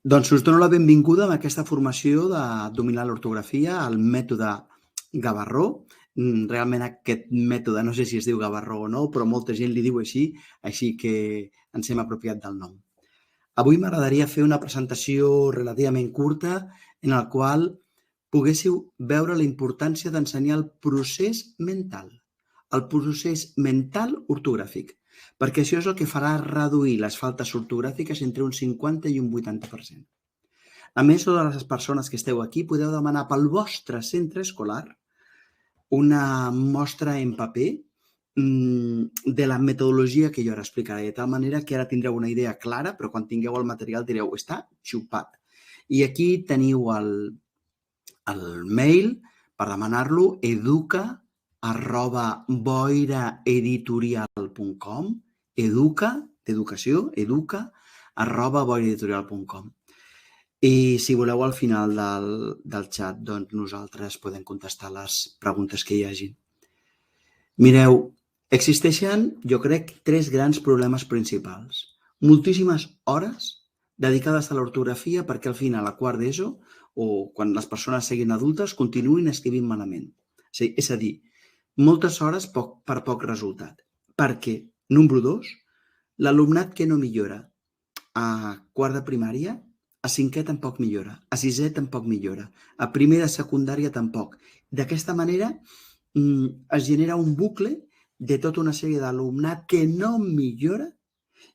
Doncs us dono la benvinguda a aquesta formació de dominar l'ortografia, el mètode Gavarró. Realment aquest mètode, no sé si es diu Gavarró o no, però molta gent li diu així que ens hem apropiat del nom. Avui m'agradaria fer una presentació relativament curta en la qual poguéssiu veure la importància d'ensenyar el procés mental ortogràfic, perquè això és el que farà reduir les faltes ortogràfiques entre un 50 i un 80%. A més, totes les persones que esteu aquí podeu demanar pel vostre centre escolar una mostra en paper de la metodologia que jo ara explicaré, de tal manera que ara tindreu una idea clara, però quan tingueu el material direu, està xupat. I aquí teniu el mail per demanar-lo, educa@boiraeditorial.com, educa@boiraeditorial.com. I si voleu al final del xat, doncs nosaltres podem contestar les preguntes que hi hagin. Mireu, existeixen, jo crec, 3 grans problemes principals. Moltíssimes hores dedicades a l'ortografia perquè al final, a quart d'ESO, o quan les persones siguin adultes, continuïn escrivint malament. És a dir, moltes hores per poc resultat. Perquè, número 2, l'alumnat que no millora a quart de primària, a cinquè tampoc millora, a sisè tampoc millora, a primer de secundària tampoc. D'aquesta manera es genera un bucle de tota una sèrie d'alumnat que no millora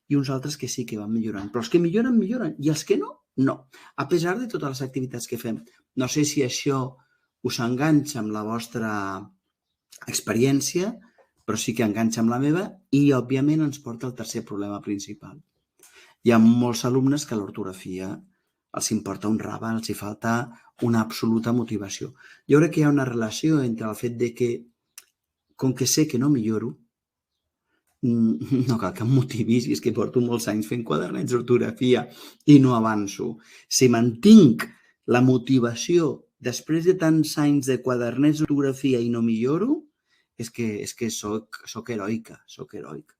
i uns altres que sí que van millorant. Però els que milloren, milloren, i els que no, no. A pesar de totes les activitats que fem. No sé si això us enganxa amb la vostra experiència, però sí que enganxa amb la meva i, òbviament, ens porta al tercer problema principal. Hi ha molts alumnes que l'ortografia els importa un rave, els hi falta una absoluta motivació. Jo crec que hi ha una relació entre el fet de que, com que sé que no milloro, no cal que em motivis, i és que porto molts anys fent quadernets d'ortografia i no avanço. Si mantinc la motivació després de tants anys de quadernets d'ortografia i no milloro, és que soc heroica, soc heroic.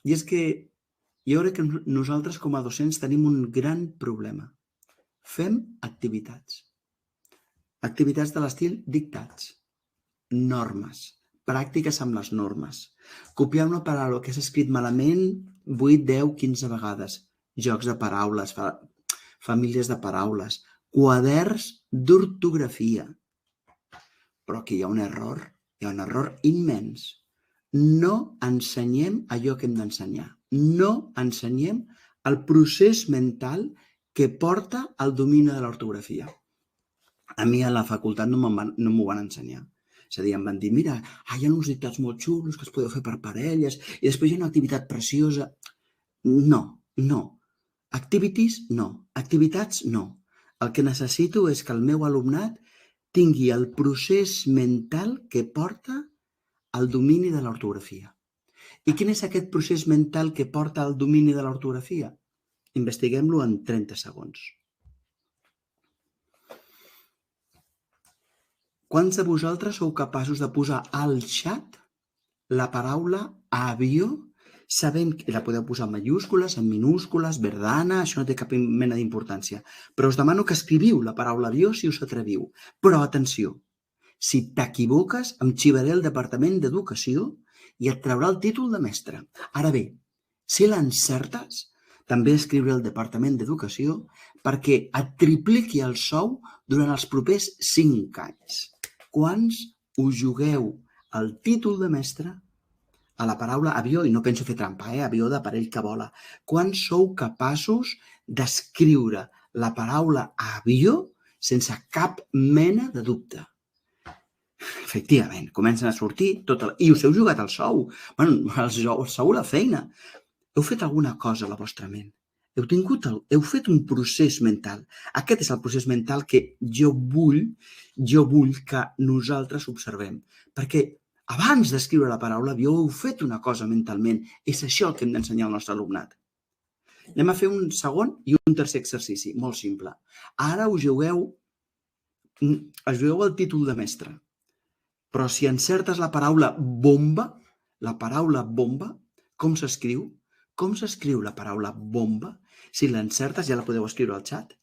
I és que jo crec que nosaltres com a docents tenim un gran problema. Fem activitats. Activitats de l'estil dictats, normes, pràctiques amb les normes. Copiar una paraula que s'ha escrit malament 8, 10, 15 vegades. Jocs de paraules, famílies de paraules, quaderns d'ortografia. Però aquí hi ha un error immens. No ensenyem allò que hem d'ensenyar. No ensenyem el procés mental que porta al domini de l'ortografia. A mi a la facultat no m'ho van ensenyar. És a dir, em van dir, mira, hi ha uns dictats molt xulos que es podeu fer per parelles i després hi ha una activitat preciosa. No. Activities, no. Activitats, no. El que necessito és que el meu alumnat tingui el procés mental que porta al domini de l'ortografia. I quin és aquest procés mental que porta al domini de l'ortografia? Investiguem-lo en 30 segons. Quants de vosaltres sou capaços de posar al xat la paraula avió, sabent que la podeu posar en mayúscules, en minúscules, verdana, això no té cap mena d'importància. Però us demano que escriviu la paraula avió si us atreviu. Però atenció, si t'equivoques, em xivaré el Departament d'Educació i et traurà el títol de mestre. Ara bé, si l'encertes, també escriuré al Departament d'Educació perquè et tripliqui el sou durant els propers 5 anys. Quants us jugueu el títol de mestre a la paraula avió, i no penso fer trampa, avió d'aparell que vola. Quants sou capaços d'escriure la paraula avió sense cap mena de dubte? Efectivament, comencen a sortir i us heu jugat el sou. Bueno, el sou a la feina. Heu fet alguna cosa a la vostra ment. Heu fet un procés mental. Aquest és el procés mental que jo vull que nosaltres observem. Perquè abans d'escriure la paraula avió heu fet una cosa mentalment. És això el que hem d'ensenyar al nostre alumnat. Anem a fer un segon i un tercer exercici, molt simple. Ara us jugueu el títol de mestre. Però si encertes la paraula bomba, com s'escriu? com s'escriu la paraula bomba? Si l'encertes, ja la podeu escriure al xat.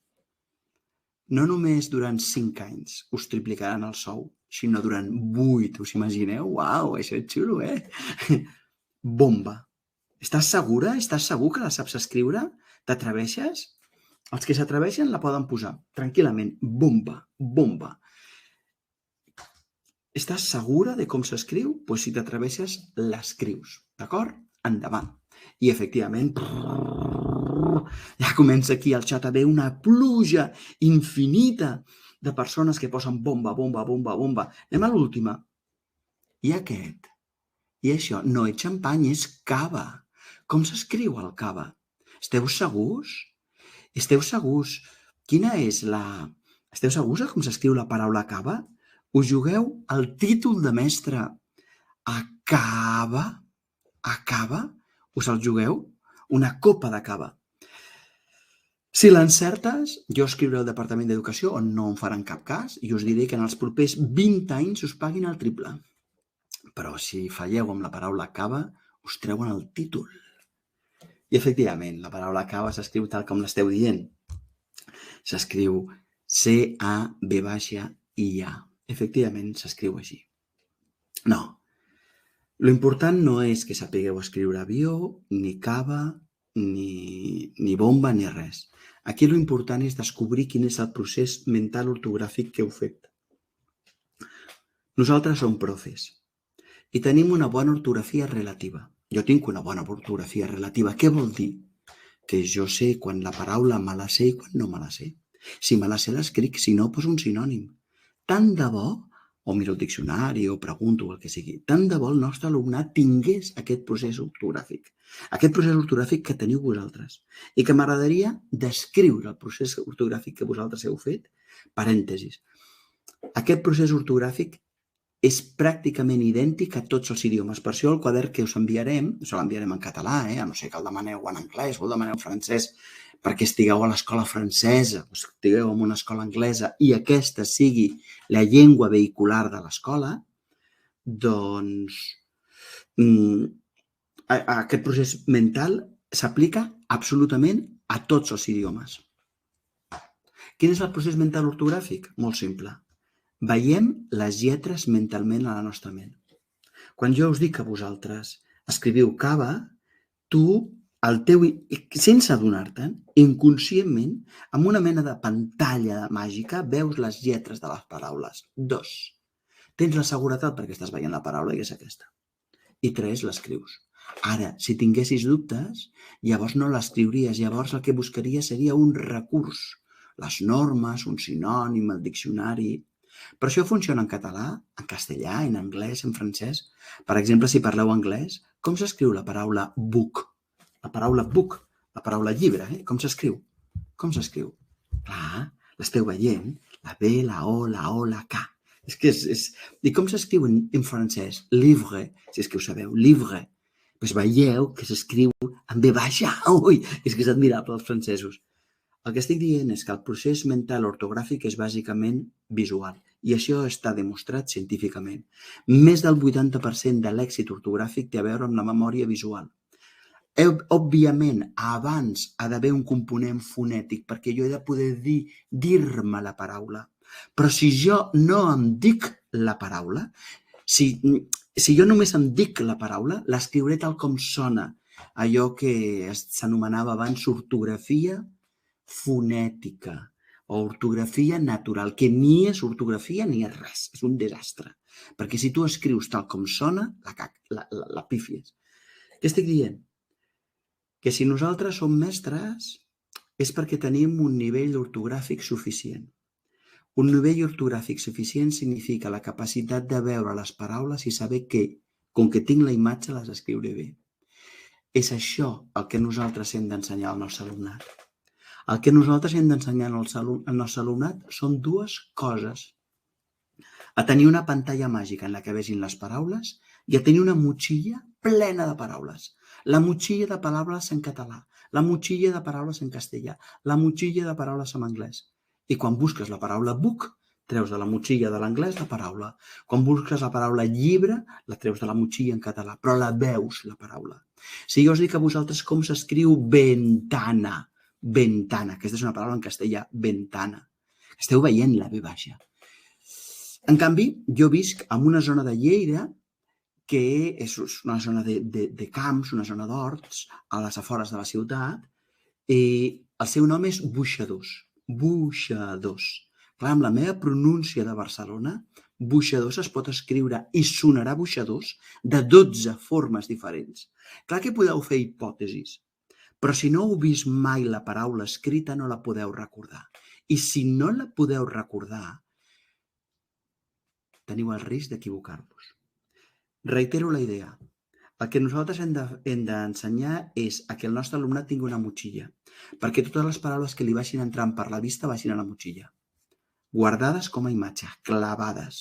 No només durant 5 anys us triplicaran el sou, sinó durant 8. Us imagineu? Uau, això és xulo, Bomba. Estàs segura? Estàs segur que la saps escriure? T'atreveixes? Els que s'atreveixen la poden posar tranquil·lament. Bomba, bomba. Estàs segura de com s'escriu? Doncs si t'atreveixes, l'escrius. D'acord? Endavant. I efectivament, ja comença aquí al xat a haver una pluja infinita de persones que posen bomba, bomba, bomba, bomba. Anem a l'última. I aquest. I això no és xampany, és cava. Com s'escriu el cava? Esteu segurs? Esteu segurs? Quina és la... Esteu segurs de com s'escriu la paraula cava? Us jugueu el títol de mestre. Acaba? Acaba? Us el jugueu? Una copa de cava. Si l'encertes, jo escriuré al Departament d'Educació, on no em faran cap cas, i us diré que en els propers 20 anys us paguin el triple. Però si falleu amb la paraula cava, us treuen el títol. I efectivament, la paraula cava s'escriu tal com l'esteu dient. S'escriu C-A-V-I-A. Efectivament, s'escriu així. No. L'important no és que sapigueu escriure avió, ni cava, ni bomba, ni res. Aquí l'important és descobrir quin és el procés mental ortogràfic que heu fet. Nosaltres som profes i tenim una bona ortografia relativa. Jo tinc una bona ortografia relativa. Què vol dir? Que jo sé quan la paraula me la sé i quan no me la sé. Si me la sé l'escric, si no, poso un sinònim. Tant de bo, o miro el diccionari o pregunto el que sigui, tant de bo el nostre alumnat tingués aquest procés ortogràfic. Aquest procés ortogràfic que teniu vosaltres. I que m'agradaria descriure el procés ortogràfic que vosaltres heu fet. Parèntesis. Aquest procés ortogràfic és pràcticament idèntic a tots els idiomes. Per això el quadern que us enviarem, us l'enviarem en català, a no sé que el demaneu en anglès o el demaneu en francès, perquè estigueu a l'escola francesa o estigueu en una escola anglesa i aquesta sigui la llengua vehicular de l'escola, doncs aquest procés mental s'aplica absolutament a tots els idiomes. Quin és el procés mental ortogràfic? Molt simple. Veiem les lletres mentalment a la nostra ment. Quan jo us dic a vosaltres escriviu cava, tu, sense adonar-te'n, inconscientment, amb una mena de pantalla màgica, veus les lletres de les paraules. 2. Tens la seguretat perquè estàs veient la paraula i és aquesta. I 3. L'escrius. Ara, si tinguessis dubtes, llavors no l'escriuries. Llavors el que buscaries seria un recurs. Les normes, un sinònim, el diccionari. Però això funciona en català, en castellà, en anglès, en francès. Per exemple, si parleu anglès, com s'escriu la paraula book? La paraula book, la paraula llibre, com s'escriu? Com s'escriu? Clar, l'esteu veient, la B, la O, la K. És que I com s'escriu en francès? Livre, si és que ho sabeu, livre. Doncs veieu que s'escriu amb B baixa. Ui, és que és admirable els francesos. El que estic dient és que el procés mental ortogràfic és bàsicament visual i això està demostrat científicament. Més del 80% de l'èxit ortogràfic té a veure amb la memòria visual. Òbviament, abans ha d'haver un component fonètic perquè jo he de poder dir-me la paraula. Però si jo no em dic la paraula, si jo només em dic la paraula, l'escriuré tal com sona. Allò que s'anomenava abans ortografia fonètica o ortografia natural, que ni és ortografia ni és res, és un desastre. Perquè si tu escrius tal com sona, la pífies. Què estic dient? Que si nosaltres som mestres és perquè tenim un nivell ortogràfic suficient. Un nivell ortogràfic suficient significa la capacitat de veure les paraules i saber que, com que tinc la imatge, les escriuré bé. És això el que nosaltres hem d'ensenyar al nostre alumnat. El que nosaltres hem d'ensenyar al nostre alumnat són 2 coses. A tenir una pantalla màgica en la que vegin les paraules i a tenir una motxilla plena de paraules. La motxilla de paraules en català, la motxilla de paraules en castellà, la motxilla de paraules en anglès. I quan busques la paraula book, treus de la motxilla de l'anglès la paraula. Quan busques la paraula llibre, la treus de la motxilla en català, però la veus, la paraula. Si jo us dic a vosaltres com s'escriu ventana, ventana, aquesta és una paraula en castellà, ventana. Esteu veient la V baixa. En canvi, jo visc en una zona de Lleida que és una zona de camps, una zona d'horts, a les afores de la ciutat, i el seu nom és Boixadors. Boixadors. Clar, amb la meva pronúncia de Barcelona, Boixadors es pot escriure i sonarà Boixadors de 12 formes diferents. Clar que podeu fer hipòtesis, però si no heu vist mai la paraula escrita no la podeu recordar. I si no la podeu recordar, teniu el risc d'equivocar-vos. Reitero la idea. El que nosaltres hem d'ensenyar és a que el nostre alumnat tingui una motxilla, perquè totes les paraules que li vagin entrant per la vista vagin a la motxilla, guardades com a imatge, clavades,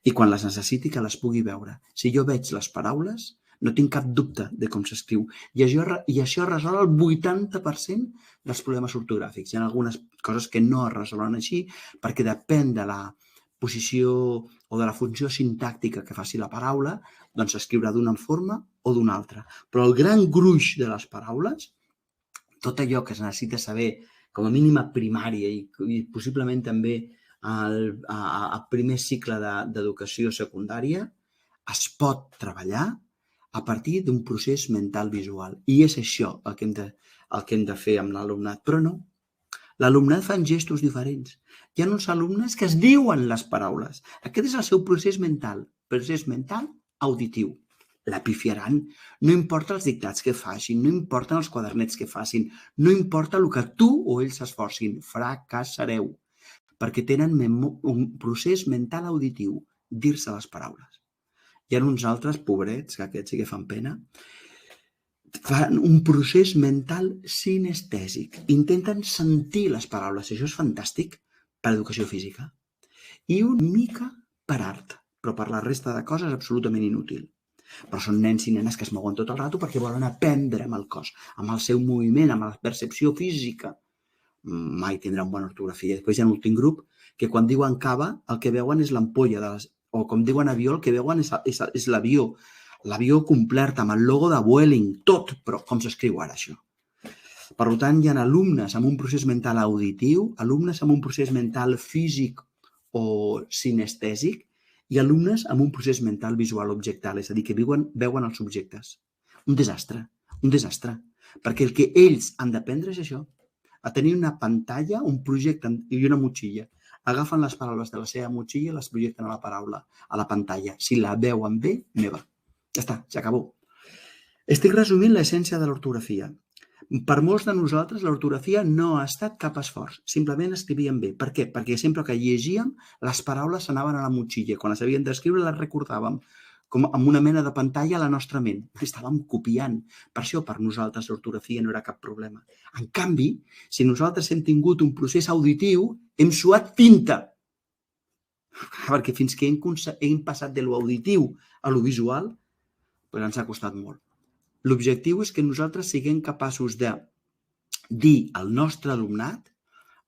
i quan les necessiti que les pugui veure. Si jo veig les paraules, no tinc cap dubte de com s'escriu, i això resol el 80% dels problemes ortogràfics. Hi ha algunes coses que no es resolen així, perquè depèn de la posició o de la funció sintàctica que faci la paraula, doncs s'escriurà d'una forma o d'una altra. Però el gran gruix de les paraules, tot allò que es necessita saber com a mínima primària i possiblement també al primer cicle d'educació secundària, es pot treballar a partir d'un procés mental visual. I és això el que hem de fer amb l'alumnat. Però no, l'alumnat fa gestos diferents. Hi ha uns alumnes que es diuen les paraules. Aquest és el seu procés mental auditiu. La pifiaran. No importa els dictats que facin, no importen els quadernets que facin, no importa el que tu o ells s'esforcin, fracassareu, perquè tenen un procés mental auditiu, dir-se les paraules. Hi ha uns altres, pobrets, que aquests sí que fan pena, fan un procés mental sinestèsic. Intenten sentir les paraules. Això és fantàstic per educació física. I una mica per art, però per la resta de coses absolutament inútil. Però són nens i nenes que es mouen tot el rato perquè volen aprendre amb el cos, amb el seu moviment, amb la percepció física. Mai tindran bona ortografia. Després hi ha un últim grup que quan diuen cava el que veuen és l'ampolla, o com diuen avió el que veuen és l'avió. L'avió complert amb el logo de Vueling, tot, però com s'escriu ara això? Per tant, hi ha alumnes amb un procés mental auditiu, alumnes amb un procés mental físic o sinestèsic i alumnes amb un procés mental visual objectal, és a dir, que veuen els objectes. Un desastre, perquè el que ells han d'aprendre és això, a tenir una pantalla, un projecte i una motxilla. Agafen les paraules de la seva motxilla i les projecten a la paraula, a la pantalla. Si la veuen bé, neva. Ja està, s'acabó. Estic resumint l'essència de l'ortografia. Per molts de nosaltres l'ortografia no ha estat cap esforç, simplement escrivíem bé. Per què? Perquè sempre que llegíem les paraules s'anaven a la motxilla. Quan les havíem d'escriure les recordàvem com amb una mena de pantalla a la nostra ment. Estàvem copiant. Per això per nosaltres l'ortografia no era cap problema. En canvi, si nosaltres hem tingut un procés auditiu, hem suat tinta. Perquè fins que hem passat de l'auditiu a lo visual, ens ha costat molt. L'objectiu és que nosaltres siguem capaços de dir al nostre alumnat,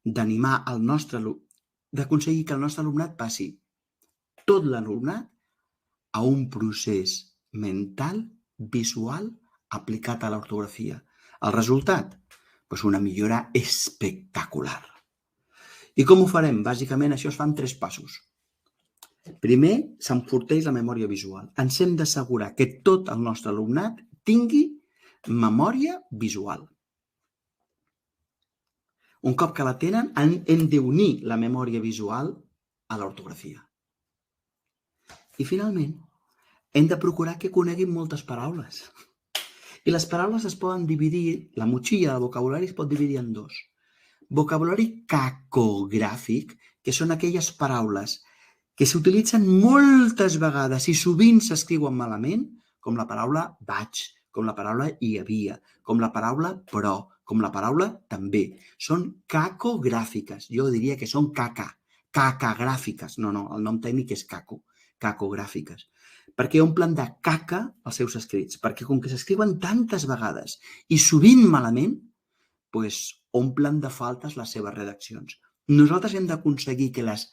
d'animar al nostre alumnat, d'aconseguir que el nostre alumnat passi tot l'alumnat a un procés mental, visual, aplicat a l'ortografia. El resultat? Doncs una millora espectacular. I com ho farem? Bàsicament això es fa en 3 passos. Primer, s'enforteix la memòria visual. Ens hem d'assegurar que tot el nostre alumnat tingui memòria visual. Un cop que la tenen, hem d'unir la memòria visual a l'ortografia. I finalment, hem de procurar que coneguin moltes paraules. I les paraules es poden dividir, la motxilla del vocabulari es pot dividir en 2. Vocabulari cacogràfic, que són aquelles paraules que s'utilitzen moltes vegades i sovint s'escriuen malament, com la paraula vaig, com la paraula hi havia, com la paraula però, com la paraula també. Són cacogràfiques. Jo diria que són cacagràfiques. No, el nom tècnic és cacogràfiques. Perquè omplen de caca els seus escrits. Perquè com que s'escriuen tantes vegades i sovint malament, doncs omplen de faltes les seves redaccions. Nosaltres hem d'aconseguir que les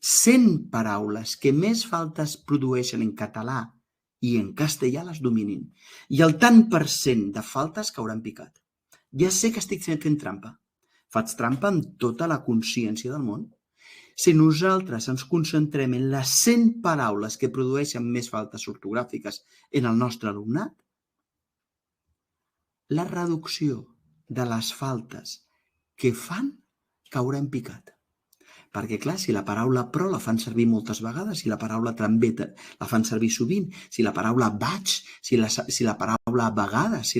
100 paraules que més faltes produeixen en català i en castellà les dominin. I el tant per cent de faltes que hauran picat. Ja sé que estic fent trampa. Faig trampa amb tota la consciència del món. Si nosaltres ens concentrem en les 100 paraules que produeixen més faltes ortogràfiques en el nostre alumnat, la reducció de les faltes que fan caurà en picat. Perquè, clar, si la paraula però la fan servir moltes vegades, si la paraula també la fan servir sovint, si la paraula vaig, si la paraula vegades,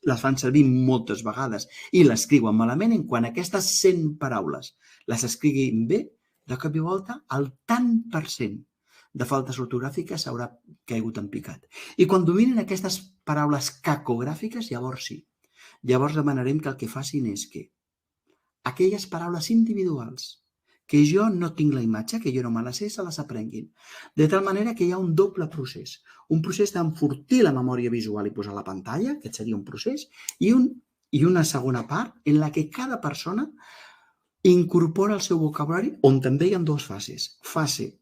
les fan servir moltes vegades i l'escriuen malament, quan aquestes 100 paraules les escriguin bé, de cop i volta el tant per cent de faltes ortogràfiques haurà caigut en picat. I quan dominen aquestes paraules cacogràfiques, llavors sí. Llavors demanarem que el que facin és que aquelles paraules individuals que jo no tinc la imatge, que jo no me la sé, se les aprenguin. De tal manera que hi ha un doble procés. Un procés d'enfortir la memòria visual i posar a la pantalla, aquest seria un procés, i una segona part en la que cada persona incorpora el seu vocabulari, on també hi ha dues fases. Fase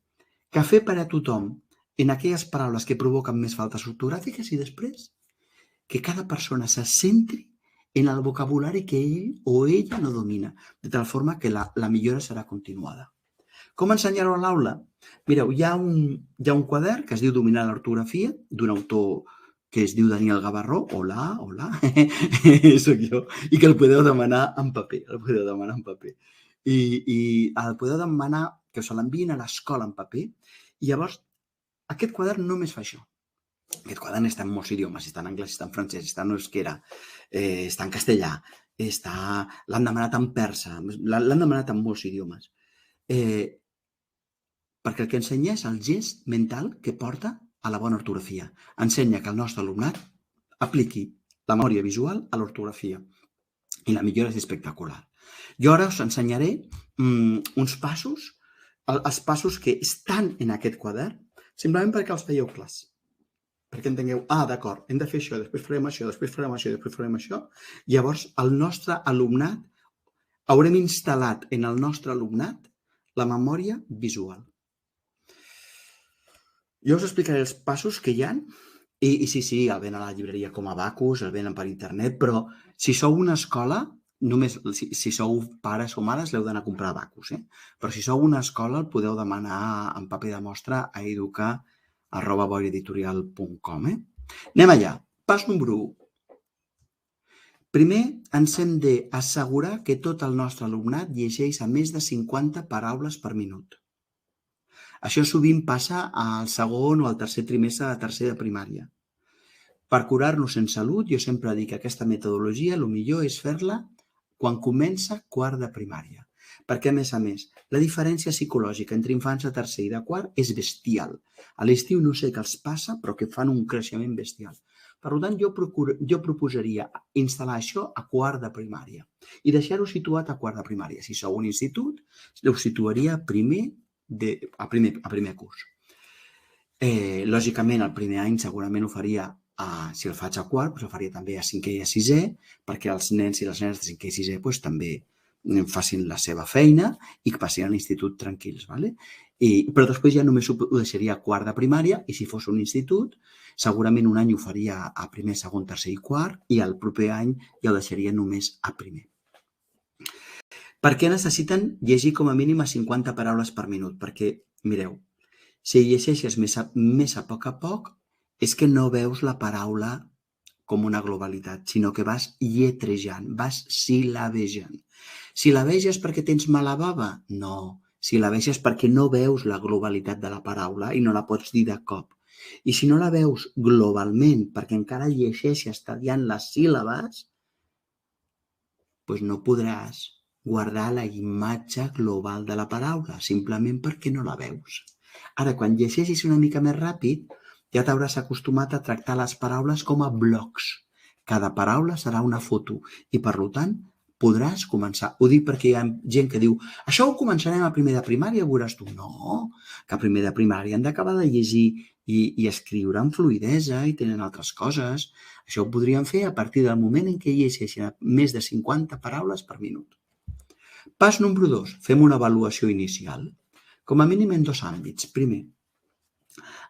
cafè per a tothom en aquelles paraules que provoquen més faltes ortogràfiques i després que cada persona se centri en el vocabulari que ell o ella no domina, de tal forma que la millora serà continuada. Com ensenyar-ho a l'aula? Mireu, hi ha un quadern que es diu Dominar l'ortografia, d'un autor que es diu Daniel Gavarró, hola, soc jo, i que el podeu demanar en paper, I el podeu demanar que se l'enviïn a l'escola en paper, i llavors aquest quadern només fa això. Aquest quadern està en molts idiomes, està en anglès, està en francès, està en euskera, està en castellà, l'han demanat en persa, l'han demanat en molts idiomes. Perquè el que ensenya és el gest mental que porta a la bona ortografia. Ensenya que el nostre alumnat apliqui la memòria visual a l'ortografia. I la millora és espectacular. Jo ara us ensenyaré uns passos, els passos que estan en aquest quadern, simplement perquè els veieu clars. Perquè entengueu, d'acord, hem de fer això, després farem això, després farem això, després farem això. Llavors, el nostre alumnat, haurem instal·lat en el nostre alumnat la memòria visual. Jo us explicaré els passos que hi ha, i sí, el venen a la llibreria com a Abacus, el venen per internet, però si sou una escola, només si sou pares o mares l'heu d'anar a comprar a Abacus, però si sou una escola el podeu demanar en paper de mostra a educa@boiraeditorial.com. Anem allà. Pas número 1. Primer, ens hem d'assegurar que tot el nostre alumnat llegeix a més de 50 paraules per minut. Això sovint passa al segon o al tercer trimestre de tercer de primària. Per curar-nos en salut, jo sempre dic que aquesta metodologia el millor és fer-la quan comença quart de primària. Perquè, a més, la diferència psicològica entre infants de tercer i de quart és bestial. A l'estiu no sé què els passa, però que fan un creixement bestial. Per tant, jo proposaria instal·lar això a quart de primària i deixar-ho situat a quart de primària. Si sou un institut, ho situaria a primer curs. Lògicament, el primer any segurament ho faria, si el faig a quart, ho faria també a cinquè i a sisè, perquè els nens i les nenes de cinquè i sisè també facin la seva feina i que passin a l'institut tranquils. Però després ja només ho deixaria a quart de primària i si fos un institut, segurament un any ho faria a primer, segon, tercer i quart i el proper any ja ho deixaria només a primer. Per què necessiten llegir com a mínim a 50 paraules per minut? Perquè, mireu, si llegeixes més a poc, és que no veus la paraula com una globalitat, sinó que vas lletrejant, vas silabejant. Silabeges perquè tens mala bava? No. Silabeges perquè no veus la globalitat de la paraula i no la pots dir de cop. I si no la veus globalment perquè encara llegeixes tallant les síl·labes, doncs no podràs guardar la imatge global de la paraula, simplement perquè no la veus. Ara, quan llegeixis una mica més ràpid, ja t'hauràs acostumat a tractar les paraules com a blocs. Cada paraula serà una foto i, per tant, podràs començar. Ho dic perquè hi ha gent que diu això ho començarem a primer de primària, veuràs tu. No, que a primer de primària han d'acabar de llegir i escriure amb fluïdesa i tenen altres coses. Això ho podríem fer a partir del moment en què llegeixen més de 50 paraules per minut. Pas número 2. Fem una avaluació inicial. Com a mínim en 2 àmbits. Primer,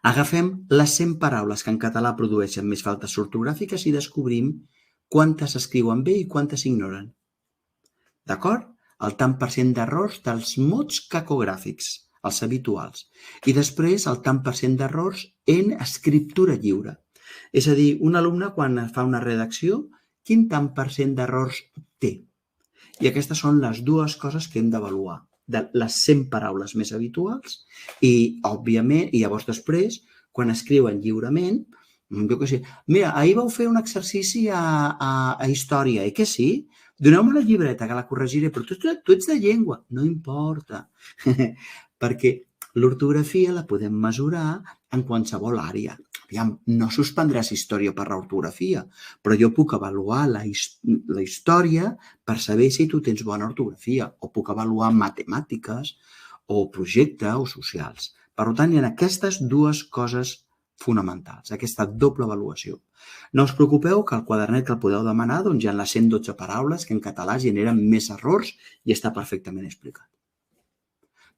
agafem les 100 paraules que en català produeixen més faltes ortogràfiques i descobrim quantes s'escriuen bé i quantes s'ignoren. D'acord? El tant per cent d'errors dels mots cacogràfics, els habituals. I després el tant per cent d'errors en escriptura lliure. És a dir, un alumne quan fa una redacció, quin tant per cent d'errors té? I aquestes són les dues coses que hem d'avaluar, de les 100 paraules més habituals i, òbviament, i llavors després, quan escriuen lliurement, jo què sé, mira, ahir vau fer un exercici a història, que sí? Doneu-me la llibreta, que la corregiré, però tu ets de llengua. No importa, perquè l'ortografia la podem mesurar en qualsevol àrea. Aviam, no suspendràs història per l'ortografia, però jo puc avaluar la història per saber si tu tens bona ortografia, o puc avaluar matemàtiques, o projecte, o socials. Per tant, hi ha aquestes dues coses fonamentals, aquesta doble avaluació. No us preocupeu que al quadernet que el podeu demanar doncs hi ha les 112 paraules que en català generen més errors i està perfectament explicat.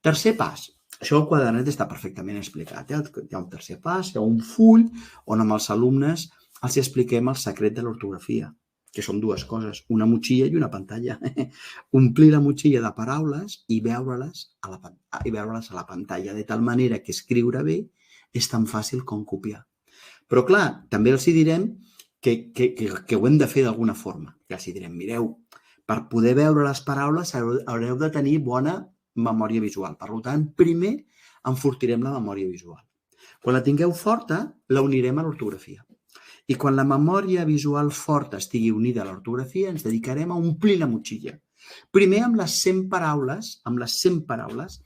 Tercer pas. Això al quadernet està perfectament explicat. Hi ha un tercer pas, hi ha un full on amb els alumnes els expliquem el secret de l'ortografia, que són dues coses, una motxilla i una pantalla. Omplir la motxilla de paraules i veure-les a la pantalla, de tal manera que escriure bé és tan fàcil com copiar. Però, clar, també els direm que ho hem de fer d'alguna forma. Que els direm, mireu, per poder veure les paraules haureu de tenir bona memòria visual. Per tant, primer enfortirem la memòria visual. Quan la tingueu forta, la unirem a l'ortografia. I quan la memòria visual forta estigui unida a l'ortografia, ens dedicarem a omplir la motxilla. Primer amb les 100 paraules,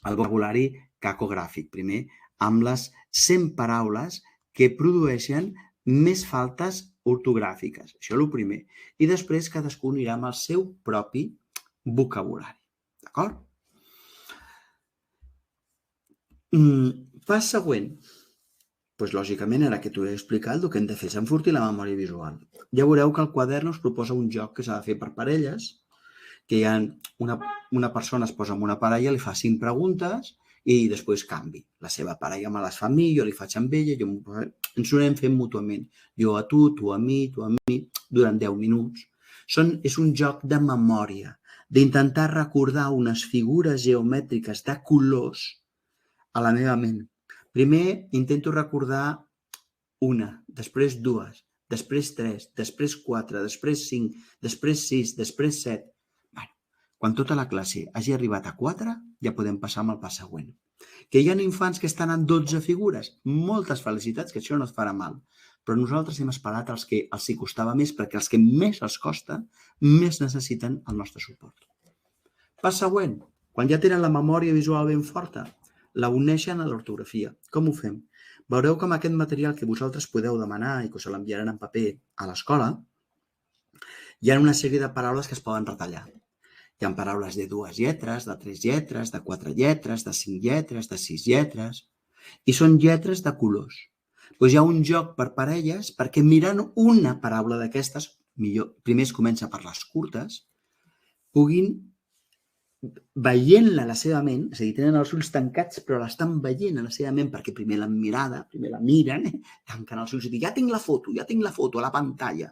el vocabulari cacogràfic. Primer amb les 100 paraules que produeixen més faltes ortogràfiques. Això és el primer. I després cadascú anirà amb el seu propi vocabulari. D'acord? Pas següent. Doncs, lògicament, ara que t'ho he explicat, el que hem de fer és enfortir la memòria visual. Ja veureu que el quadern us proposa un joc que s'ha de fer per parelles, que hi ha una persona es posa en una parella, li fa 5 preguntes i després canvi. La seva parella me les fa a mi, jo li faig amb ella, ens ho anem fent mútuament. Jo a tu a mi, durant 10 minuts. És un joc de memòria, d'intentar recordar unes figures geomètriques de colors a la meva ment. Primer intento recordar una, després 2, després 3, després 4, després 5, després 6, després 7. Quan tota la classe hagi arribat a 4, ja podem passar amb el pas següent. Que hi ha infants que estan en 12 figures. Moltes felicitats, que això no et farà mal. Però nosaltres hem esperat els que els hi costava més, perquè els que més els costa, més necessiten el nostre suport. Pas següent. Quan ja tenen la memòria visual ben forta, la uneixen a l'ortografia. Com ho fem? Veureu que amb aquest material que vosaltres podeu demanar i que us l'enviaran en paper a l'escola, hi ha una sèrie de paraules que es poden retallar. Hi ha paraules de 2 lletres, de 3 lletres, de 4 lletres, de 5 lletres, de 6 lletres, i són lletres de colors. Doncs hi ha un joc per parelles perquè mirant una paraula d'aquestes, primer es comença per les curtes, puguin, veient-la a la seva ment, és a dir, tenen els ulls tancats però l'estan veient a la seva ment perquè primer l'han mirada, primer la miren, tanquen els ulls i diuen, ja tinc la foto a la pantalla.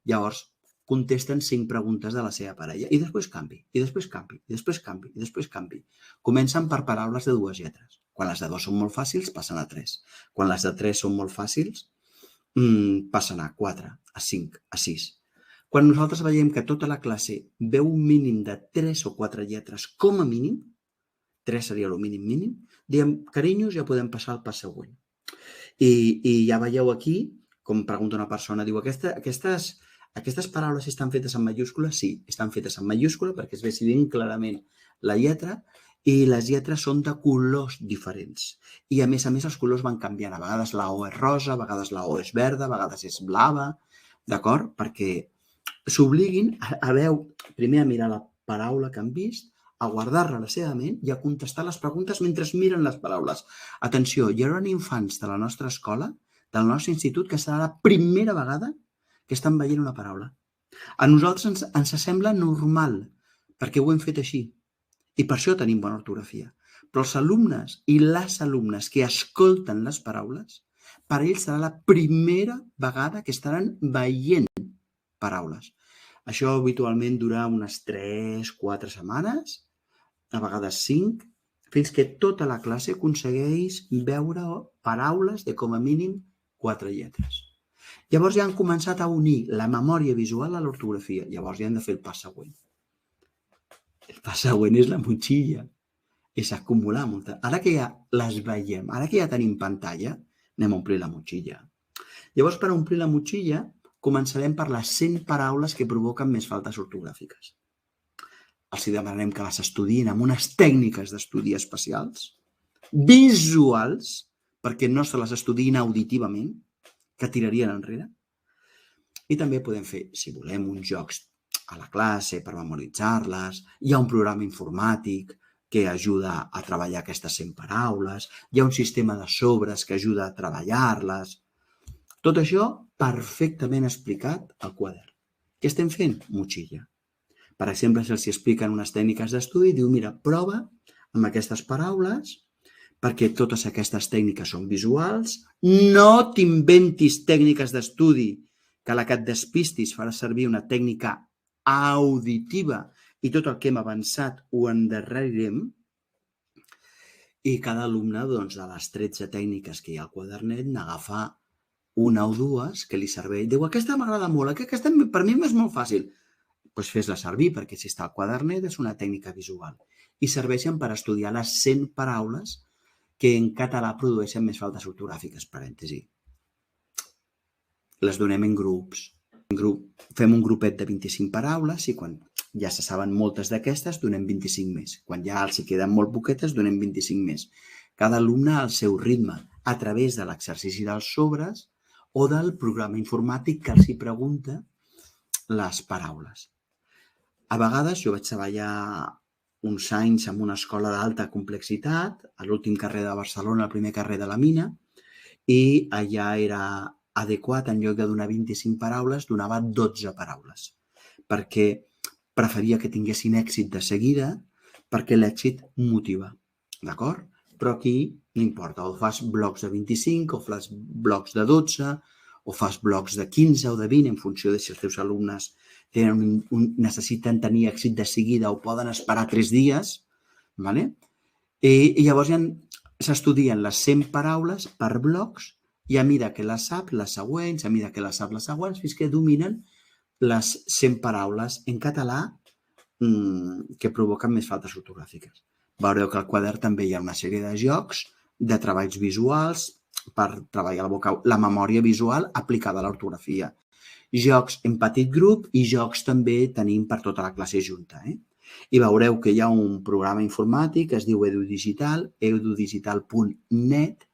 Llavors, contesten 5 preguntes de la seva parella i després canvi, i després canvi, i després canvi, i després canvi. Comencen per paraules de 2 lletres. Quan les de 2 són molt fàcils, passen a 3. Quan les de 3 són molt fàcils, passen a 4, a 5, a 6. Quan nosaltres veiem que tota la classe veu un mínim de 3 o 4 lletres com a mínim, 3 seria el mínim, diem, carinyos, ja podem passar al pas següent. I ja veieu aquí, com pregunta una persona, diu, aquestes paraules estan fetes en mayúscula? Sí, estan fetes en mayúscula perquè es vegi ben clarament la lletra i les lletres són de colors diferents. I a més els colors van canviant. A vegades la O és rosa, a vegades la O és verda, a vegades és blava, d'acord? Perquè s'obliguin primer a mirar la paraula que han vist, a guardar-la a la seva ment i a contestar les preguntes mentre miren les paraules. Atenció, hi haurà infants de la nostra escola, del nostre institut, que serà la primera vegada que estan veient una paraula. A nosaltres ens sembla normal, perquè ho hem fet així. I per això tenim bona ortografia. Però els alumnes i les alumnes que escolten les paraules, per ells serà la primera vegada que estaran veient paraules. Això habitualment dura unes 3-4 setmanes, a vegades 5, fins que tota la classe aconsegueix veure paraules de com a mínim 4 lletres. Llavors ja han començat a unir la memòria visual a l'ortografia. Llavors ja han de fer el pas següent. El pas següent és la motxilla. És acumular molta. Ara que ja les veiem, ara que ja tenim pantalla, anem a omplir la motxilla. Llavors, per omplir la motxilla, començarem per les 100 paraules que provoquen més faltes ortogràfiques. Els demanarem que les estudiïn amb unes tècniques d'estudi especials, visuals, perquè no se les estudiïn auditivament, que tirarien enrere. I també podem fer, si volem, uns jocs a la classe per memoritzar-les. Hi ha un programa informàtic que ajuda a treballar aquestes 100 paraules. Hi ha un sistema de sobres que ajuda a treballar-les. Tot això perfectament explicat al quadern. Què estem fent? Motxilla. Per exemple, si els expliquen unes tècniques d'estudi, diu, mira, prova amb aquestes paraules, perquè totes aquestes tècniques són visuals. No t'inventis tècniques d'estudi, que la que et despistis farà servir una tècnica auditiva i tot el que hem avançat ho endarrerirem. I cada alumne, doncs, de les 13 tècniques que hi ha al quadernet, n'agafa una o dues que li serveix. Diu, aquesta m'agrada molt, aquesta per mi és molt fàcil. Doncs fes-la servir, perquè si està al quadernet és una tècnica visual. I serveixen per estudiar les 100 paraules que en català produeixen més faltes ortogràfiques, parèntesi. Les donem en grups. Fem un grupet de 25 paraules i quan ja se saben moltes d'aquestes, donem 25 més. Quan ja els hi queden molt poquetes, donem 25 més. Cada alumne al seu ritme, a través de l'exercici dels sobres o del programa informàtic que els hi pregunta les paraules. A vegades jo vaig treballar uns anys en una escola d'alta complexitat, a l'últim carrer de Barcelona, al primer carrer de la Mina, i allà era adequat, en lloc de donar 25 paraules, donava 12 paraules, perquè preferia que tinguessin èxit de seguida, perquè l'èxit motiva, d'acord? Però aquí no importa, o fas blocs de 25, o fas blocs de 12, o fas blocs de 15 o de 20, en funció de si els teus alumnes necessiten tenir èxit de seguida o poden esperar 3 dies, i llavors ja s'estudien les 100 paraules per blocs i a mesura que les sap, les següents, a mesura que les sap, les següents, fins que dominen les 100 paraules en català que provoquen més faltes ortogràfiques. Veureu que al quadern també hi ha una sèrie de jocs, de treballs visuals per treballar la memòria visual aplicada a l'ortografia. Jocs en petit grup i jocs també tenim per tota la classe junta. I veureu que hi ha un programa informàtic que es diu EduDigital, edudigital.net,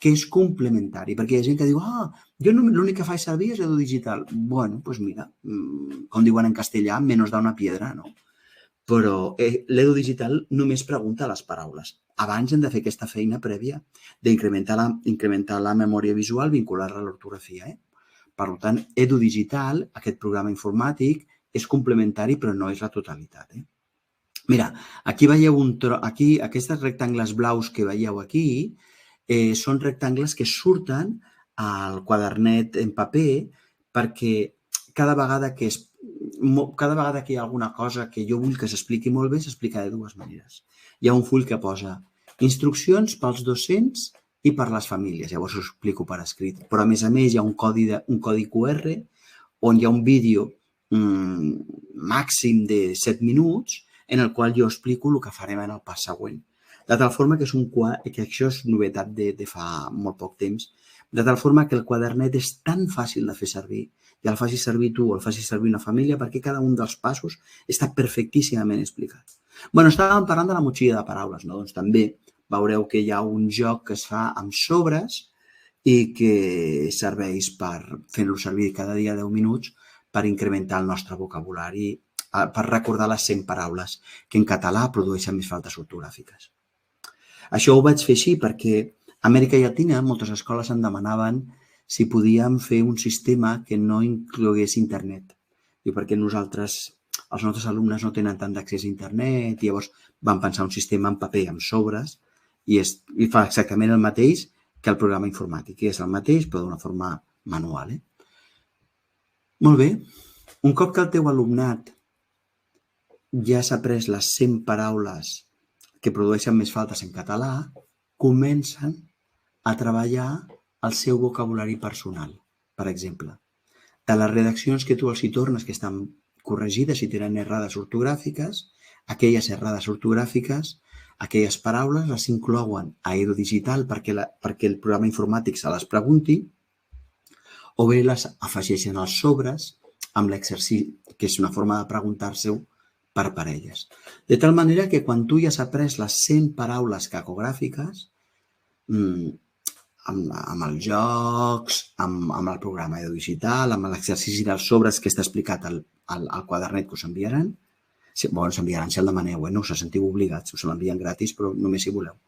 que és complementari, perquè hi ha gent que diu jo l'únic que faig servir és EduDigital. Bueno, doncs mira, com diuen en castellà, menos da una piedra, no? Però l'EduDigital només pregunta les paraules. Abans hem de fer aquesta feina prèvia d'incrementar la memòria visual, vincular-la a l'ortografia. Per tant, EduDigital, aquest programa informàtic, és complementari, però no és la totalitat. Mira, aquí veieu aquests rectangles blaus que veieu aquí són rectangles que surten al quadernet en paper perquè cada vegada que hi ha alguna cosa que jo vull que s'expliqui molt bé, s'explica de dues maneres. Hi ha un full que posa instruccions pels docents i per les famílies. Llavors us explico per escrit. Però, a més, hi ha un codi QR on hi ha un vídeo màxim de 7 minuts en el qual jo explico el que farem en el pas següent. De tal forma que això és novetat de fa molt poc temps, de tal forma que el quadernet és tan fàcil de fer servir, ja el facis servir tu o el facis servir una família, perquè cada un dels passos està perfectíssimament explicat. Bé, estàvem parlant de la motxilla de paraules, no? Doncs també veureu que hi ha un joc que es fa amb sobres i que serveix per fer-lo servir cada dia 10 minuts per incrementar el nostre vocabulari, per recordar les 100 paraules que en català produeixen més faltes ortogràfiques. Això ho vaig fer així perquè a Amèrica Llatina moltes escoles em demanaven si podíem fer un sistema que no inclogués internet. I perquè nosaltres els nostres alumnes no tenen tant d'accés a internet, i llavors van pensar un sistema en paper, amb sobres, i fa exactament el mateix que el programa informàtic, i és el mateix però d'una forma manual. Molt bé, un cop que el teu alumnat ja s'ha après les 100 paraules que produeixen més faltes en català, comencen a treballar el seu vocabulari personal, per exemple. De les redaccions que tu els hi tornes, que estan corregides i tenen errades ortogràfiques, aquelles errades ortogràfiques, aquelles paraules les inclouen a Edu Digital perquè el programa informàtic se les pregunti, o bé les afegeixen als sobres amb l'exercici, que és una forma de preguntar-se-ho per parelles. De tal manera que quan tu ja has après les 100 paraules cacogràfiques, amb els jocs, amb el programa Edu Digital, amb l'exercici dels sobres que està explicat al quadernet que us enviaran, s'enviaran si el demaneu, no us sentiu obligats, us l'envien gratis, però només si voleu.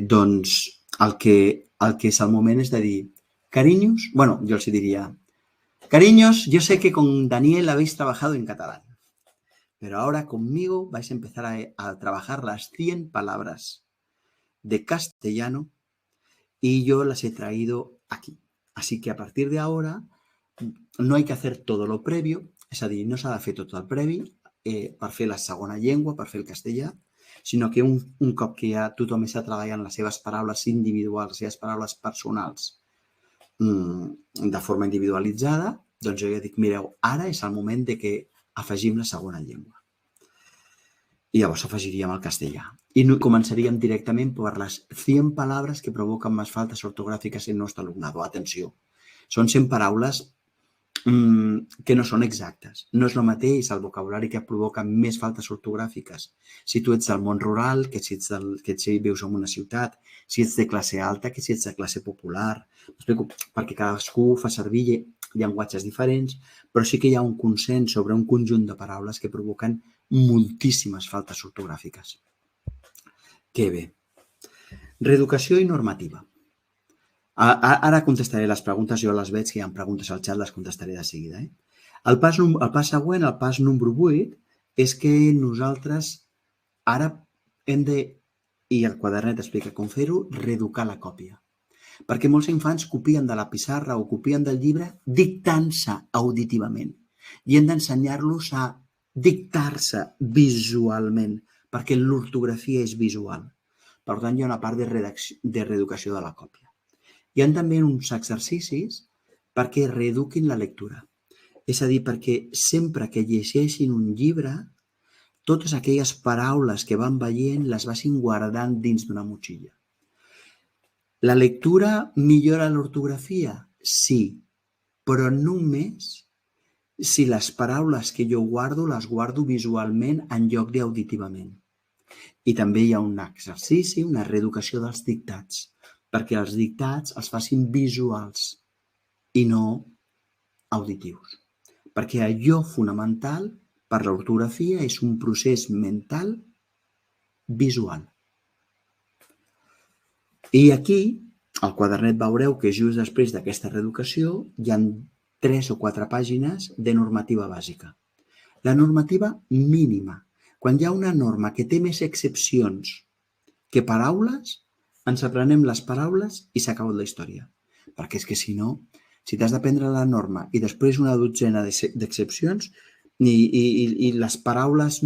Doncs el que és el moment és de dir, cariños, bueno, yo os diría, cariños, yo sé que con Daniel habéis trabajado en catalán, pero ahora conmigo vais a empezar a trabajar las 100 palabras de castellano y yo las he traído aquí. Así que a partir de ahora no hay que hacer todo lo previo, és a dir, no s'ha de fer tot el previ per fer la segona llengua, per fer el castellà, sinó que un cop que ja tothom està treballant les seves paraules individuals, les seves paraules personals de forma individualitzada, doncs jo ja dic, mireu, ara és el moment de que afegim la segona llengua. I llavors afegiríem el castellà. I començaríem directament per les 100 paraules que provoquen més faltes ortogràfiques en el nostre alumnado. Atenció, són 100 paraules que no són exactes. No és el mateix el vocabulari que provoca més faltes ortogràfiques si tu ets del món rural, que si vius en una ciutat, si ets de classe alta, que si ets de classe popular. M'explico, perquè cadascú fa servir llenguatges diferents, però sí que hi ha un consens sobre un conjunt de paraules que provoquen moltíssimes faltes ortogràfiques. Que bé. Reeducació i normativa. Ara contestaré les preguntes, jo les veig que hi ha preguntes al xat, les contestaré de seguida. El pas següent, el pas número 8, és que nosaltres ara hem de, i el quadernet explica com fer-ho, reeducar la còpia. Perquè molts infants copien de la pissarra o copien del llibre dictant-se auditivament i hem d'ensenyar-los a dictar-se visualment, perquè l'ortografia és visual. Per tant, hi ha una part de reeducació de la còpia. Hi ha també uns exercicis perquè reeduquin la lectura. És a dir, perquè sempre que llegeixin un llibre, totes aquelles paraules que van veient les vagin guardant dins d'una motxilla. La lectura millora l'ortografia? Sí, però només si les paraules que jo guardo les guardo visualment en lloc d'auditivament. I també hi ha un exercici, una reeducació dels dictats, perquè els dictats els facin visuals i no auditius. Perquè allò fonamental per l'ortografia és un procés mental visual. I aquí, al quadernet veureu que just després d'aquesta reeducació hi ha 3 o 4 pàgines de normativa bàsica. La normativa mínima. Quan hi ha una norma que té més excepcions que paraules, ens aprenem les paraules i s'ha acabat la història. Perquè és que si no, si t'has d'aprendre la norma i després una dotzena d'excepcions i les paraules,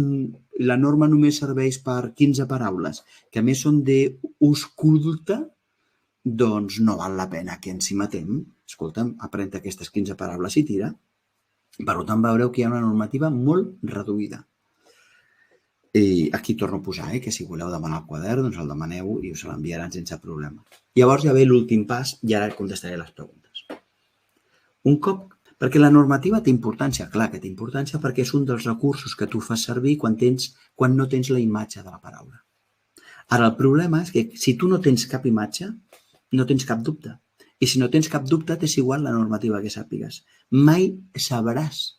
la norma només serveix per 15 paraules, que a més són d'ús culte, doncs no val la pena que ens hi matem. Escolta'm, aprèn aquestes 15 paraules i tira. Per tant, veureu que hi ha una normativa molt reduïda. I aquí torno a posar, que si voleu demanar el quadern, doncs el demaneu i us l'enviaran sense problema. Llavors ja ve l'últim pas i ara contestaré les preguntes. Un cop, perquè la normativa té importància, clar que té importància perquè és un dels recursos que tu fas servir quan no tens la imatge de la paraula. Ara, el problema és que si tu no tens cap imatge, no tens cap dubte. I si no tens cap dubte, t'és igual la normativa que sàpigues. Mai sabràs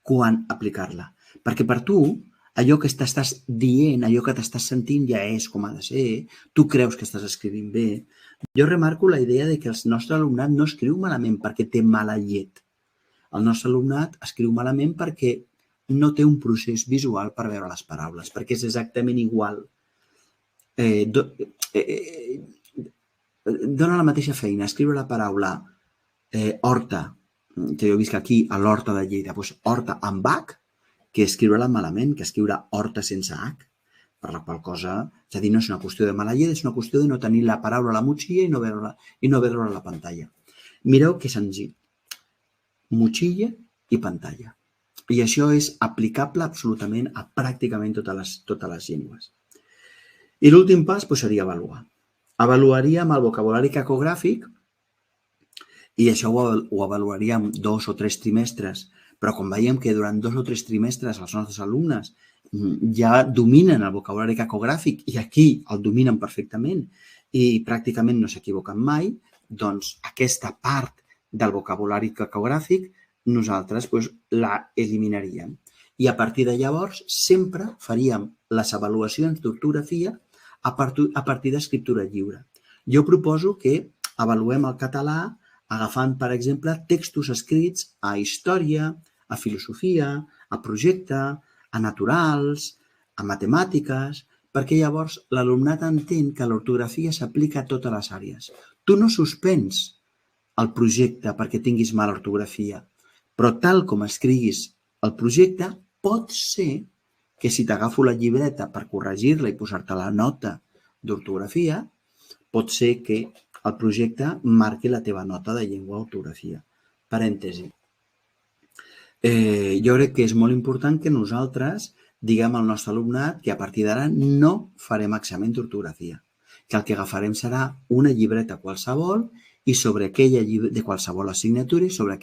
quan aplicar-la. Perquè per tu, allò que t'estàs dient, allò que t'estàs sentint ja és com ha de ser, tu creus que estàs escrivint bé. Jo remarco la idea de que el nostre alumnat no escriu malament perquè té mala llet. El nostre alumnat escriu malament perquè no té un procés visual per veure les paraules, perquè és exactament igual. Dona la mateixa feina escriure la paraula horta, que jo visc aquí a l'Horta de Lleida, doncs horta amb H, que escriure-la malament, que escriure horta sense H, per la qual cosa, és a dir, no és una qüestió de mala lletra, és una qüestió de no tenir la paraula a la motxilla i no veure-la a la pantalla. Mireu que senzill. Motxilla i pantalla. I això és aplicable absolutament a pràcticament totes les llengües. I l'últim pas seria avaluar. Avaluaríem el vocabulari cacogràfic i això ho avaluaríem 2 o 3 trimestres, però com veiem que durant 2 o 3 trimestres els nostres alumnes ja dominen el vocabulari cacogràfic i aquí el dominen perfectament i pràcticament no s'equivoquen mai, doncs aquesta part del vocabulari cacogràfic nosaltres la eliminaríem. I a partir de llavors sempre faríem les avaluacions d'ortografia a partir d'escriptura lliure. Jo proposo que avaluem el català agafant, per exemple, textos escrits a història, a filosofia, a projecte, a naturals, a matemàtiques, perquè llavors l'alumnat entén que l'ortografia s'aplica a totes les àrees. Tu no suspens el projecte perquè tinguis mala ortografia, però tal com escriguis el projecte, pot ser que si t'agafo la llibreta per corregir-la i posar-te la nota d'ortografia, pot ser que el projecte marqui la teva nota de llengua o ortografia. Parèntesi. Jo crec que és molt important que nosaltres diguem al nostre alumnat que a partir d'ara no farem examen d'ortografia, que el que agafarem serà una llibreta qualsevol i sobre aquella de qualsevol assignatura i sobre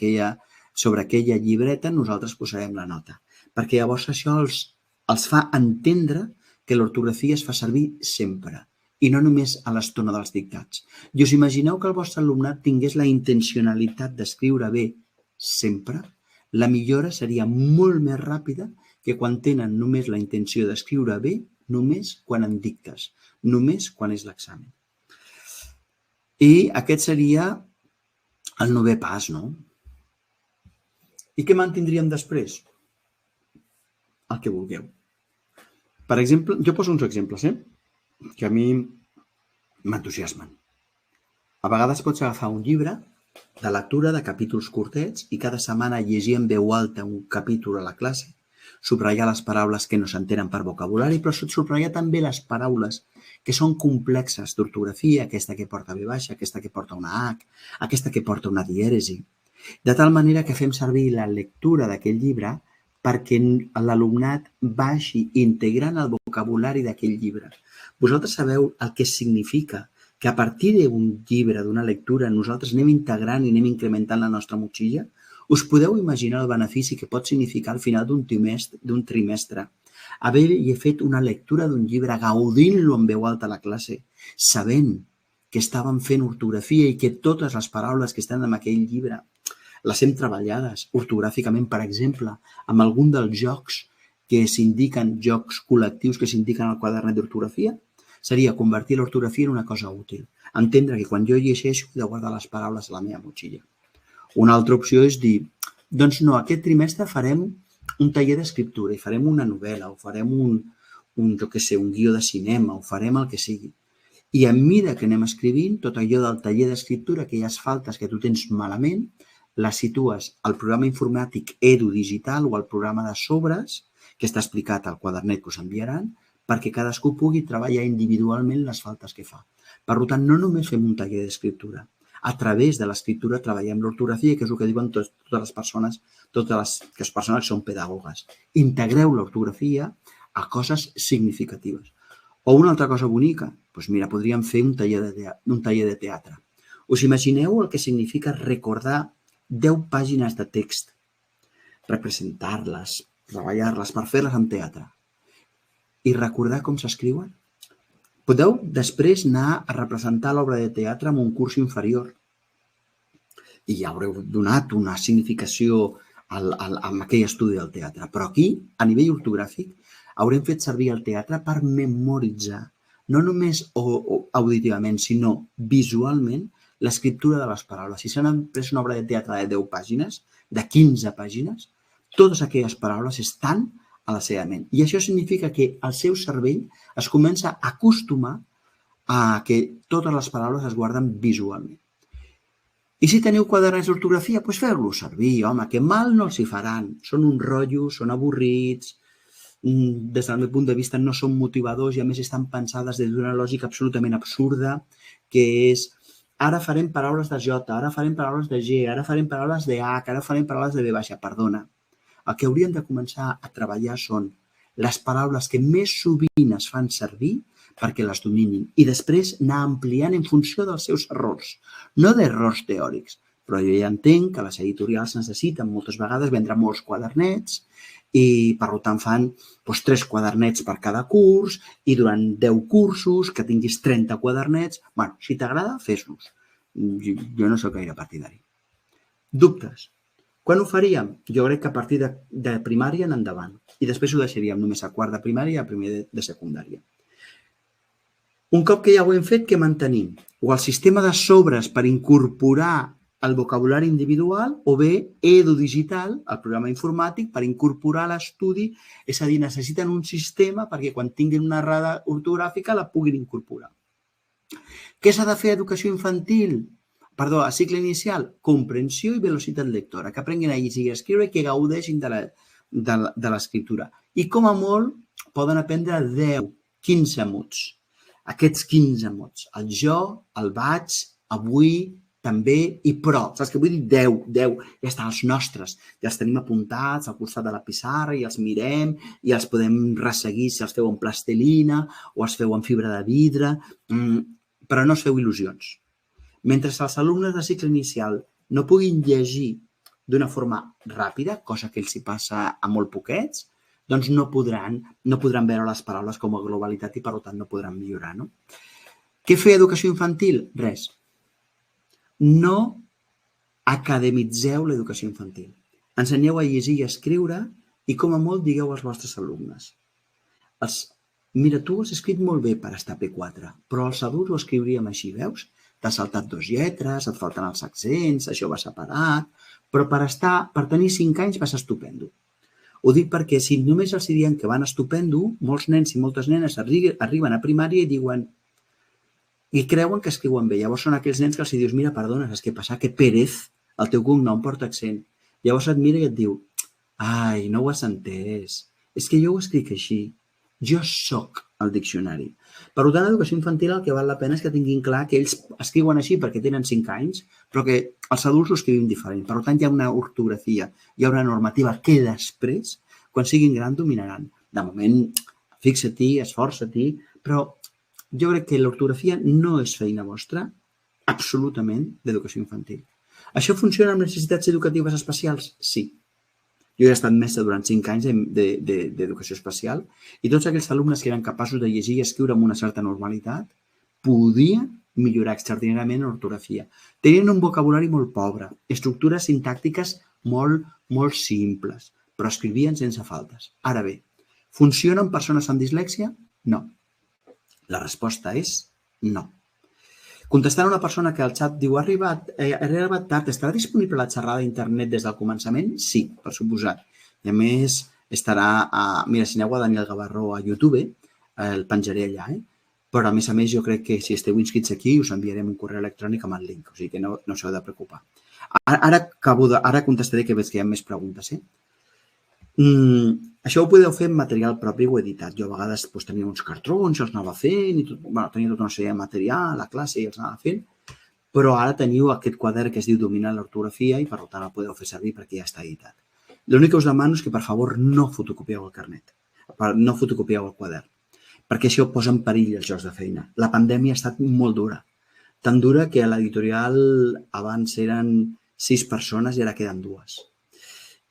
aquella llibreta nosaltres posarem la nota. Perquè llavors això els fa entendre que l'ortografia es fa servir sempre i no només a l'estona dels dictats. I us imagineu que el vostre alumnat tingués la intencionalitat d'escriure bé sempre? La millora seria molt més ràpida que quan tenen només la intenció d'escriure bé, només quan en dictes, només quan és l'examen. I aquest seria el 9è pas, no? I què mantindríem després? El que vulgueu. Per exemple, jo poso uns exemples, que a mi m'entusiasmen. A vegades pots agafar un llibre de lectura de capítols curtets i cada setmana llegir en veu alta un capítol a la classe, subratllar les paraules que no s'entenen per vocabulari, però subratllar també les paraules que són complexes d'ortografia, aquesta que porta V baixa, aquesta que porta una H, aquesta que porta una dièresi, de tal manera que fem servir la lectura d'aquell llibre perquè l'alumnat vagi integrant el vocabulari d'aquell llibre. Vosaltres sabeu el que significa que a partir d'un llibre, d'una lectura, nosaltres anem integrant i anem incrementant la nostra motxilla? Us podeu imaginar el benefici que pot significar al final d'un trimestre haver fet una lectura d'un llibre, gaudint-lo en veu alta a la classe, sabent que estàvem fent ortografia i que totes les paraules que estan en aquell llibre les hem treballades ortogràficament, per exemple, amb algun dels jocs que s'indiquen, jocs col·lectius que s'indiquen al quadernet d'ortografia, seria convertir l'ortografia en una cosa útil. Entendre que quan jo llegeixo he de guardar les paraules a la meva motxilla. Una altra opció és dir, doncs no, aquest trimestre farem un taller d'escriptura i farem una novel·la o farem un guió de cinema o farem el que sigui. I a mesura que anem escrivint, tot allò del taller d'escriptura, aquelles faltes que tu tens malament, les situes al programa informàtic Edu Digital o al programa de sobres que està explicat al quadernet que us enviaran perquè cadascú pugui treballar individualment les faltes que fa. Per tant, no només fem un taller d'escriptura. A través de l'escriptura treballem l'ortografia, que és el que diuen totes les persones que són pedagogues. Integreu l'ortografia a coses significatives. O una altra cosa bonica, doncs mira, podríem fer un taller de teatre. Us imagineu el que significa recordar 10 pàgines de text, representar-les, treballar-les per fer-les en teatre i recordar com s'escriuen? Podeu després anar a representar l'obra de teatre en un curs inferior i ja haureu donat una significació a aquell estudi del teatre. Però aquí, a nivell ortogràfic, haurem fet servir el teatre per memoritzar, no només auditivament, sinó visualment, l'escriptura de les paraules. Si s'han pres una obra de teatre de 10 pàgines, de 15 pàgines, totes aquelles paraules estan a la seva ment. I això significa que el seu cervell es comença a acostumar a que totes les paraules es guarden visualment. I si teniu quadernets d'ortografia, doncs feu-los servir, home, que mal no els hi faran. Són un rotllo, són avorrits, des del meu punt de vista no són motivadors i a més estan pensades des d'una lògica absolutament absurda, que és ara farem paraules de J, ara farem paraules de G, ara farem paraules de H, ara farem paraules de V baixa, perdona. El que hauríem de començar a treballar són les paraules que més sovint es fan servir perquè les dominin i després anar ampliant en funció dels seus errors, no d'errors teòrics. Però jo ja entenc que les editorials necessiten moltes vegades vendre molts quadernets i per tant fan 3 quadernets per cada curs i durant 10 cursos que tinguis 30 quadernets. Bé, si t'agrada, fes-los. Jo no soc gaire partidari. Dubtes? Quan ho faríem? Jo crec que a partir de primària en endavant. I després ho deixaríem només a quart de primària i a primer de secundària. Un cop que ja ho hem fet, què mantenim? O el sistema de sobres per incorporar el vocabulari individual o bé Edu Digital, el programa informàtic, per incorporar l'estudi, és a dir, necessiten un sistema perquè quan tinguin una errada ortogràfica la puguin incorporar. Què s'ha de fer a educació infantil? Perdó, a cicle inicial? Comprensió i velocitat lectora, que aprenguin a llegir i a escriure i que gaudeixin de l'escriptura. I com a molt poden aprendre 10, 15 mots. Aquests 15 mots. El jo, el vaig, avui, també i però. Saps què vull dir? 10, ja estan els nostres. Ja els tenim apuntats al costat de la pissarra i els mirem i els podem resseguir si els feu en plastilina o els feu en fibra de vidre, però no us feu il·lusions. Mentre els alumnes de cicle inicial no puguin llegir d'una forma ràpida, cosa que els hi passa a molt poquets, doncs no podran veure les paraules com a globalitat i per tant no podran millorar. No? Què fer a educació infantil? Res. No academitzeu l'educació infantil. Ensenyeu a llegir i a escriure i com a molt digueu als vostres alumnes. Mira, tu ho has escrit molt bé per estar P4, però els adults ho escriuríem així, veus? T'has saltat 2 lletres, et falten els accents, això va separat, però per tenir 5 anys vas estupendo. Ho dic perquè si només els diem que van estupendo, molts nens i moltes nenes arriben a primària i diuen i creuen que escriuen bé. Llavors són aquells nens que els dius, mira, perdona, saps què passa? Que Pérez, el teu cognom porta accent. Llavors et mira i et diu, ai, no ho has entès, és que jo ho escric així. Jo soc el diccionari. Per tant, a educació infantil el que val la pena és que tinguin clar que ells escriuen així perquè tenen 5 anys, però que els adults ho escrivim diferent. Per tant, hi ha una ortografia, hi ha una normativa que després, quan siguin grans, dominaran. De moment, fixa-t'hi, esforça-t'hi, però jo crec que l'ortografia no és feina vostra, absolutament, d'educació infantil. Això funciona amb necessitats educatives especials? Sí. Jo he estat mestre durant 5 anys d'educació especial i tots aquells alumnes que eren capaços de llegir i escriure amb una certa normalitat podien millorar extraordinàriament l'ortografia. Tenien un vocabulari molt pobre, estructures sintàctiques molt simples, però escrivien sense faltes. Ara bé, funcionen persones amb dislèxia? No. La resposta és no. Contestant a una persona que al xat diu ha arribat tard, estarà disponible la xerrada d'internet des del començament? Sí, per suposat. I a més estarà, mira, si aneu a Daniel Gavarró a YouTube, el penjaré allà, però a més jo crec que si esteu inscrits aquí us enviarem un correu electrònic amb el link, o sigui que no us heu de preocupar. Ara contestaré que veig que hi ha més preguntes, Això ho podeu fer en material propi o editat. Jo a vegades tenia uns cartrons, els anava fent, tenia tota una sèrie de material a classe i els anava fent, però ara teniu aquest quadern que es diu Dominar l'ortografia i per tant el podeu fer servir perquè ja està editat. L'únic que us demano és que per favor no fotocopieu el carnet, no fotocopieu el quadern, perquè això posa en perill els llocs de feina. La pandèmia ha estat molt dura, tan dura que a l'editorial abans eren 6 persones i ara queden 2.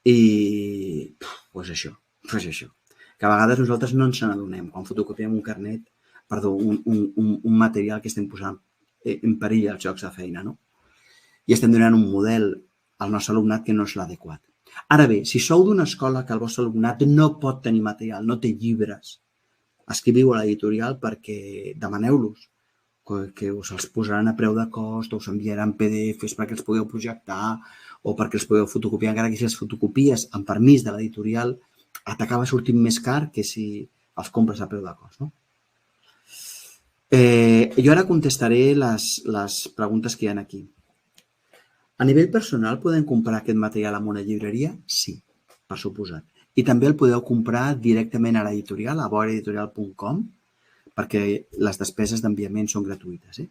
I, doncs això, que a vegades nosaltres no ens n'adonem quan fotocopiem un carnet, un material que estem posant en perill als llocs de feina, no? I estem donant un model al nostre alumnat que no és l'adequat. Ara bé, si sou d'una escola que el vostre alumnat no pot tenir material, no té llibres, escriviu a l'editorial perquè demaneu-los, que us els posaran a preu de cost, us enviaran PDFs perquè els pugueu projectar, o perquè els podeu fotocopiar, encara que si les fotocopies amb permís de l'editorial t'acaba sortint més car que si els compres a preu de cost. No? Jo ara contestaré les preguntes que hi ha aquí. A nivell personal, podem comprar aquest material en una llibreria? Sí, per suposat. I també el podeu comprar directament a l'editorial, a boiraeditorial.com, perquè les despeses d'enviament són gratuïtes.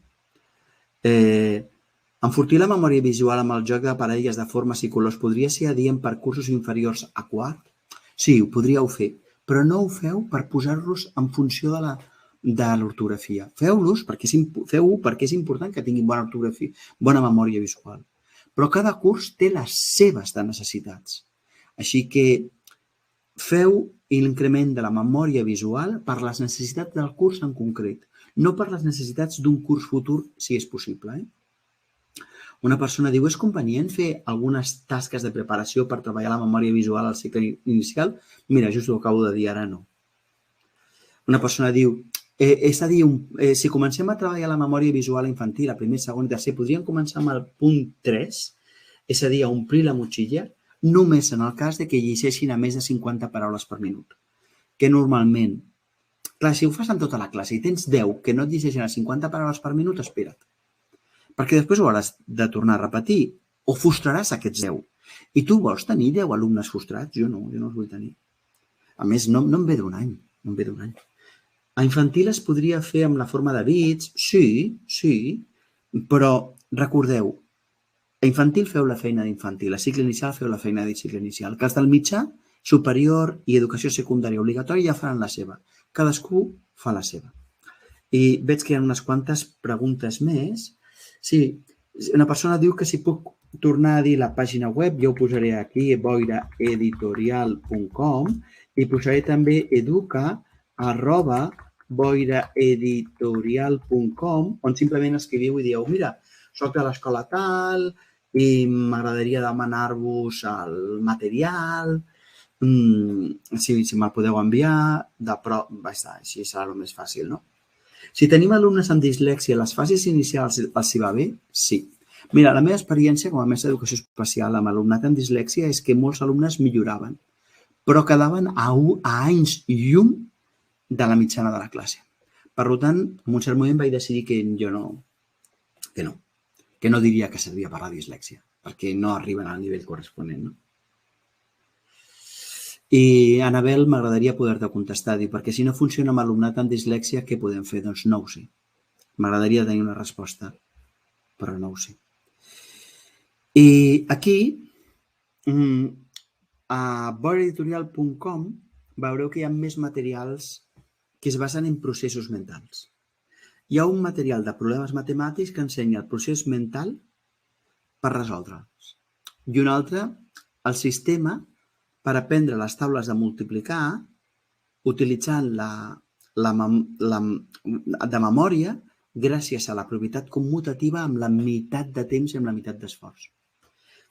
Enfortir la memòria visual amb el joc de parelles de formes i colors podria ser adient per cursos inferiors a quart? Sí, ho podríeu fer, però no ho feu per posar-los en funció de l'ortografia. Feu-los perquè és important que tinguin bona ortografia, bona memòria visual. Però cada curs té les seves necessitats. Així que feu l'increment de la memòria visual per les necessitats del curs en concret, no per les necessitats d'un curs futur, si és possible. Una persona diu, és convenient fer algunes tasques de preparació per treballar la memòria visual al cicle inicial? Mira, just ho acabo de dir, ara no. Una persona diu, és a dir, si comencem a treballar la memòria visual infantil, a primer, segon i tercer, podríem començar amb el punt 3, és a dir, a omplir la motxilla, només en el cas de que llegeixin a més de 50 paraules per minut. Que normalment, clar, si ho fas en tota la classe i tens 10 que no et llegeixen a 50 paraules per minut, espera't. Perquè després ho hauràs de tornar a repetir o frustraràs aquests 10. I tu vols tenir 10 alumnes frustrats? Jo no els vull tenir. A més, no em ve d'un any. A infantil es podria fer amb la forma de bits? Sí, però recordeu, a infantil feu la feina d'infantil, a cicle inicial feu la feina de cicle inicial. Que els del mitjà, superior i educació secundària obligatòria ja faran la seva. Cadascú fa la seva. I veig que hi ha unes quantes preguntes més. Sí, una persona diu que si puc tornar a dir la pàgina web, jo ho posaré aquí, boiraeditorial.com, i posaré també educa@boiraeditorial.com, on simplement escriviu i dieu, mira, soc de l'escola tal i m'agradaria demanar-vos el material, si me'l podeu enviar, així serà el més fàcil, no? Si tenim alumnes amb dislèxia, les fases inicials els hi va bé? Sí. Mira, la meva experiència com a mestre d'educació especial amb alumnat amb dislèxia és que molts alumnes milloraven, però quedaven a anys llum de la mitjana de la classe. Per tant, en un cert moment vaig decidir que no diria que servia per la dislèxia, perquè no arriben al nivell corresponent, no? I, Anabel, m'agradaria poder-te contestar, perquè si no funciona amb alumnat amb dislèxia, què podem fer? Doncs no ho sé. M'agradaria tenir una resposta, però no ho sé. I aquí, a boiraeditorial.com, veureu que hi ha més materials que es basen en processos mentals. Hi ha un material de problemes matemàtics que ensenya el procés mental per resoldre'ls. I un altre, el sistema per aprendre les taules de multiplicar utilitzant de memòria gràcies a la propietat commutativa amb la meitat de temps i amb la meitat d'esforç.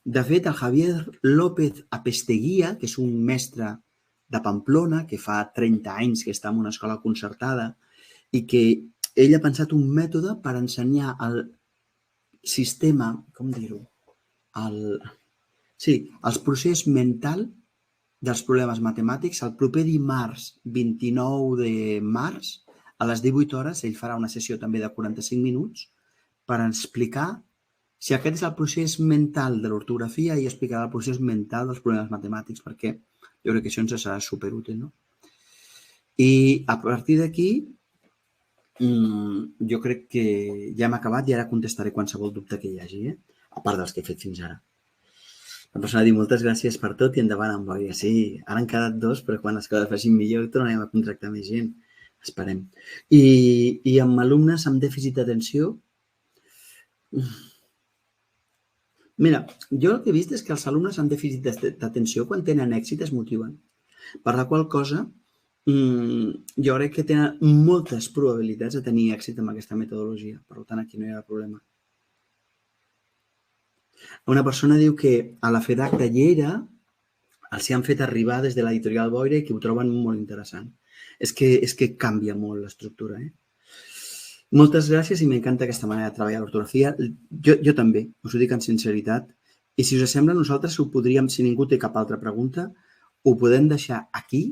De fet, el Javier López Apesteguía, que és un mestre de Pamplona, que fa 30 anys que està en una escola concertada i que ell ha pensat un mètode per ensenyar el sistema, com dir-ho, el procés mental dels problemes matemàtics. El proper dimarts 29 de març, a les 18 hores, ell farà una sessió també de 45 minuts per explicar si aquest és el procés mental de l'ortografia i explicarà el procés mental dels problemes matemàtics, perquè jo crec que això ens serà superútil, no? I a partir d'aquí, jo crec que ja hem acabat i ara contestaré qualsevol dubte que hi hagi, a part dels que he fet fins ara. La persona diu moltes gràcies per tot i endavant amb Boira. Sí, ara han quedat 2, però quan les coses facin millor tornarem a contractar més gent. Esperem. I amb alumnes amb dèficit d'atenció, mira, jo el que he vist és que els alumnes amb dèficit d'atenció, quan tenen èxit, es motiven. Per la qual cosa, jo crec que tenen moltes probabilitats de tenir èxit amb aquesta metodologia. Per tant, aquí no hi ha problema. Una persona diu que a la FEDAC de Lleida els hi han fet arribar des de l'editorial Boira i que ho troben molt interessant. És que canvia molt l'estructura. Moltes gràcies i m'encanta aquesta manera de treballar l'ortografia. Jo també, us ho dic amb sinceritat, I si us sembla, nosaltres ho podríem, si ningú té cap altra pregunta, ho podem deixar aquí